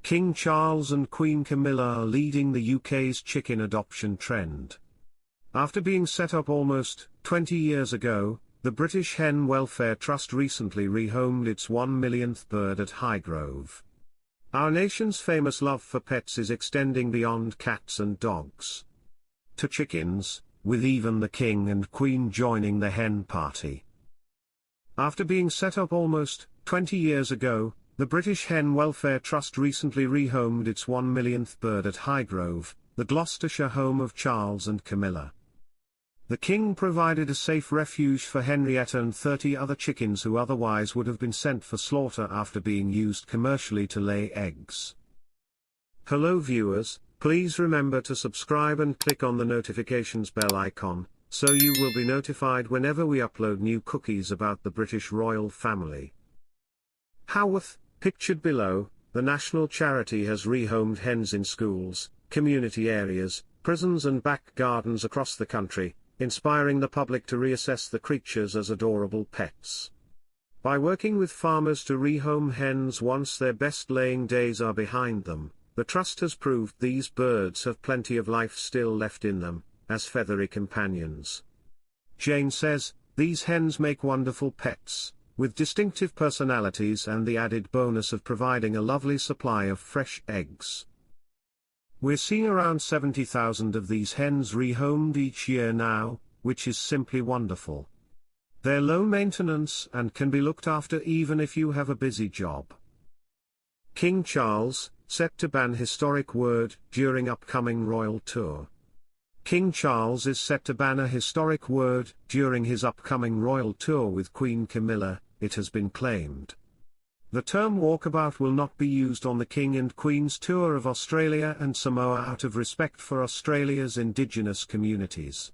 King Charles and Queen Camilla are leading the UK's chicken adoption trend. After being set up almost 20 years ago, the British Hen Welfare Trust recently rehomed its 1 millionth bird at Highgrove. Our nation's famous love for pets is extending beyond cats and dogs to chickens, with even the King and Queen joining the hen party. After being set up almost 20 years ago, the British Hen Welfare Trust recently rehomed its 1 millionth bird at Highgrove, the Gloucestershire home of Charles and Camilla. The King provided a safe refuge for Henrietta and 30 other chickens who otherwise would have been sent for slaughter after being used commercially to lay eggs. Hello viewers, please remember to subscribe and click on the notifications bell icon, so you will be notified whenever we upload new cookies about the British royal family. Howorth, pictured below, the national charity has rehomed hens in schools, community areas, prisons and back gardens across the country, inspiring the public to reassess the creatures as adorable pets. By working with farmers to rehome hens once their best laying days are behind them, the trust has proved these birds have plenty of life still left in them, as feathery companions. Jane says, "These hens make wonderful pets, with distinctive personalities and the added bonus of providing a lovely supply of fresh eggs. We're seeing around 70,000 of these hens rehomed each year now, which is simply wonderful. They're low maintenance and can be looked after even if you have a busy job." King Charles, set to ban historic word during upcoming royal tour. King Charles is set to ban a historic word during his upcoming royal tour with Queen Camilla, it has been claimed. The term walkabout will not be used on the King and Queen's tour of Australia and Samoa out of respect for Australia's indigenous communities.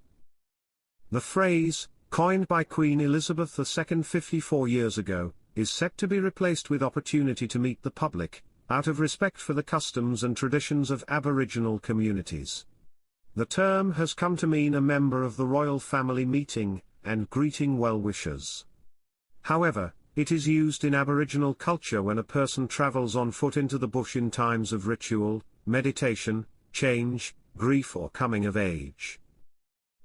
The phrase, coined by Queen Elizabeth II 54 years ago, is set to be replaced with opportunity to meet the public, out of respect for the customs and traditions of Aboriginal communities. The term has come to mean a member of the royal family meeting, and greeting well-wishers. However, it is used in Aboriginal culture when a person travels on foot into the bush in times of ritual, meditation, change, grief or coming of age.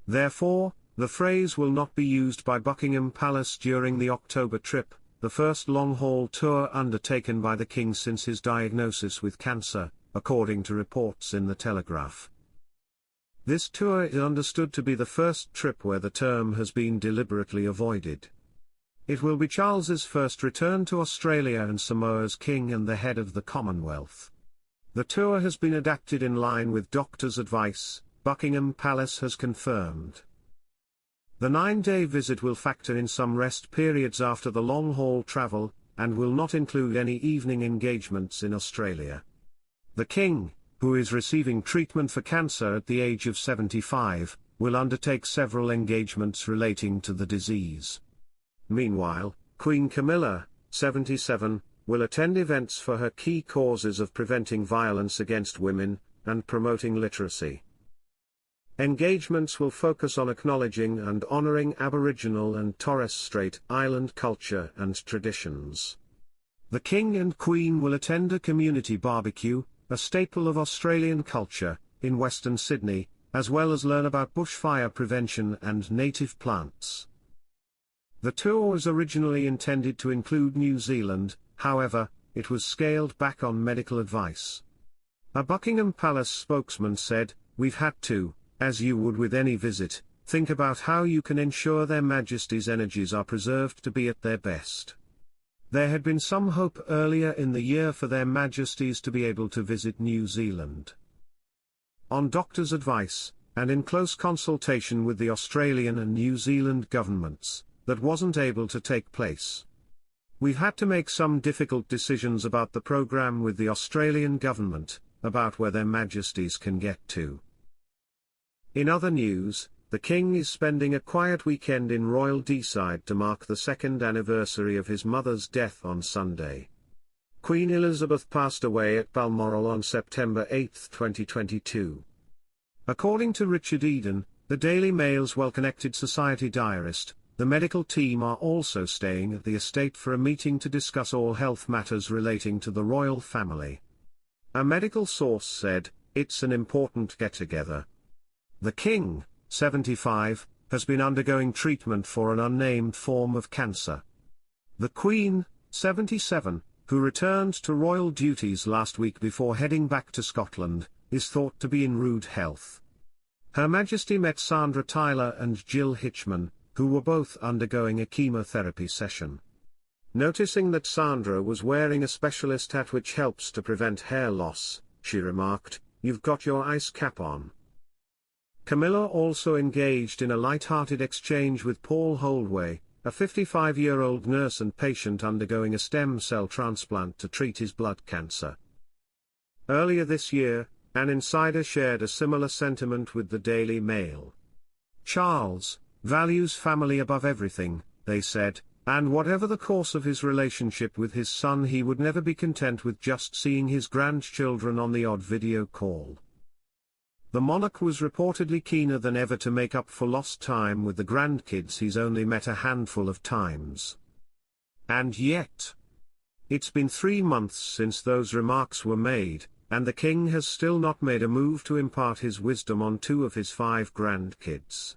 Therefore, the phrase will not be used by Buckingham Palace during the October trip, the first long-haul tour undertaken by the King since his diagnosis with cancer, according to reports in the Telegraph. This tour is understood to be the first trip where the term has been deliberately avoided. It will be Charles's first return to Australia and Samoa as King and the head of the Commonwealth. The tour has been adapted in line with doctors' advice, Buckingham Palace has confirmed. The 9-day visit will factor in some rest periods after the long-haul travel, and will not include any evening engagements in Australia. The King, who is receiving treatment for cancer at the age of 75, will undertake several engagements relating to the disease. Meanwhile, Queen Camilla, 77, will attend events for her key causes of preventing violence against women, and promoting literacy. Engagements will focus on acknowledging and honoring Aboriginal and Torres Strait Island culture and traditions. The King and Queen will attend a community barbecue, a staple of Australian culture, in Western Sydney, as well as learn about bushfire prevention and native plants. The tour was originally intended to include New Zealand, however, it was scaled back on medical advice. A Buckingham Palace spokesman said, "We've had to, as you would with any visit, think about how you can ensure Their Majesty's energies are preserved to be at their best." There had been some hope earlier in the year for Their Majesties to be able to visit New Zealand. On doctors' advice, and in close consultation with the Australian and New Zealand governments, that wasn't able to take place. We've had to make some difficult decisions about the programme with the Australian government, about where Their Majesties can get to. In other news, the King is spending a quiet weekend in Royal Deeside to mark the second anniversary of his mother's death on Sunday. Queen Elizabeth passed away at Balmoral on September 8, 2022. According to Richard Eden, the Daily Mail's well-connected society diarist, the medical team are also staying at the estate for a meeting to discuss all health matters relating to the royal family. A medical source said, "It's an important get-together." The King, 75, has been undergoing treatment for an unnamed form of cancer. The Queen, 77, who returned to royal duties last week before heading back to Scotland, is thought to be in rude health. Her Majesty met Sandra Tyler and Jill Hitchman, who were both undergoing a chemotherapy session. Noticing that Sandra was wearing a specialist hat which helps to prevent hair loss, she remarked, "You've got your ice cap on." Camilla also engaged in a light-hearted exchange with Paul Holdway, a 55-year-old nurse and patient undergoing a stem cell transplant to treat his blood cancer. Earlier this year, an insider shared a similar sentiment with the Daily Mail. Charles values family above everything, they said, and whatever the course of his relationship with his son, he would never be content with just seeing his grandchildren on the odd video call. The monarch was reportedly keener than ever to make up for lost time with the grandkids he's only met a handful of times. And yet, it's been 3 months since those remarks were made, and the king has still not made a move to impart his wisdom on 2 of his 5 grandkids.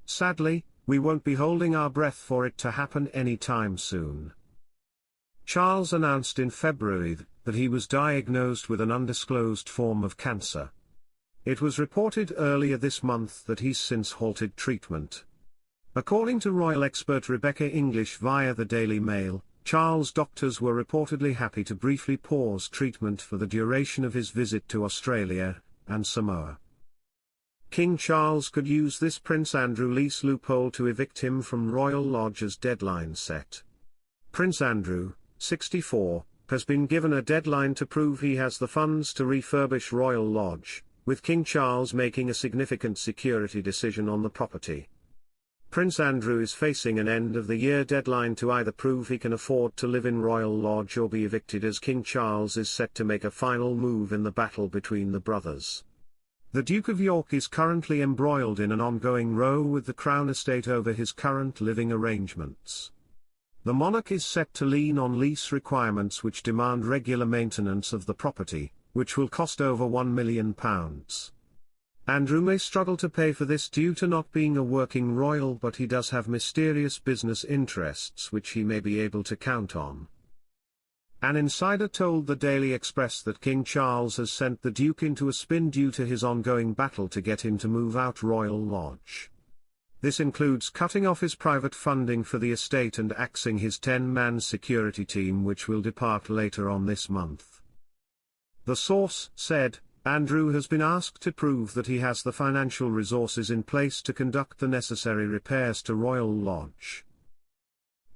Sadly, we won't be holding our breath for it to happen any time soon. Charles announced in February that he was diagnosed with an undisclosed form of cancer. It was reported earlier this month that he's since halted treatment. According to royal expert Rebecca English via the Daily Mail, Charles' doctors were reportedly happy to briefly pause treatment for the duration of his visit to Australia and Samoa. King Charles could use this Prince Andrew lease loophole to evict him from Royal Lodge as deadline set. Prince Andrew, 64, has been given a deadline to prove he has the funds to refurbish Royal Lodge, with King Charles making a significant security decision on the property. Prince Andrew is facing an end-of-the-year deadline to either prove he can afford to live in Royal Lodge or be evicted, as King Charles is set to make a final move in the battle between the brothers. The Duke of York is currently embroiled in an ongoing row with the Crown Estate over his current living arrangements. The monarch is set to lean on lease requirements which demand regular maintenance of the property, which will cost over £1 million. Andrew may struggle to pay for this due to not being a working royal, but he does have mysterious business interests which he may be able to count on. An insider told the Daily Express that King Charles has sent the Duke into a spin due to his ongoing battle to get him to move out Royal Lodge. This includes cutting off his private funding for the estate and axing his 10-man security team, which will depart later on this month. The source said, Andrew has been asked to prove that he has the financial resources in place to conduct the necessary repairs to Royal Lodge.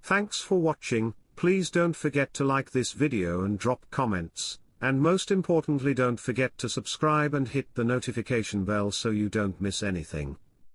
Thanks for watching. Please don't forget to like this video and drop comments, and most importantly don't forget to subscribe and hit the notification bell so you don't miss anything.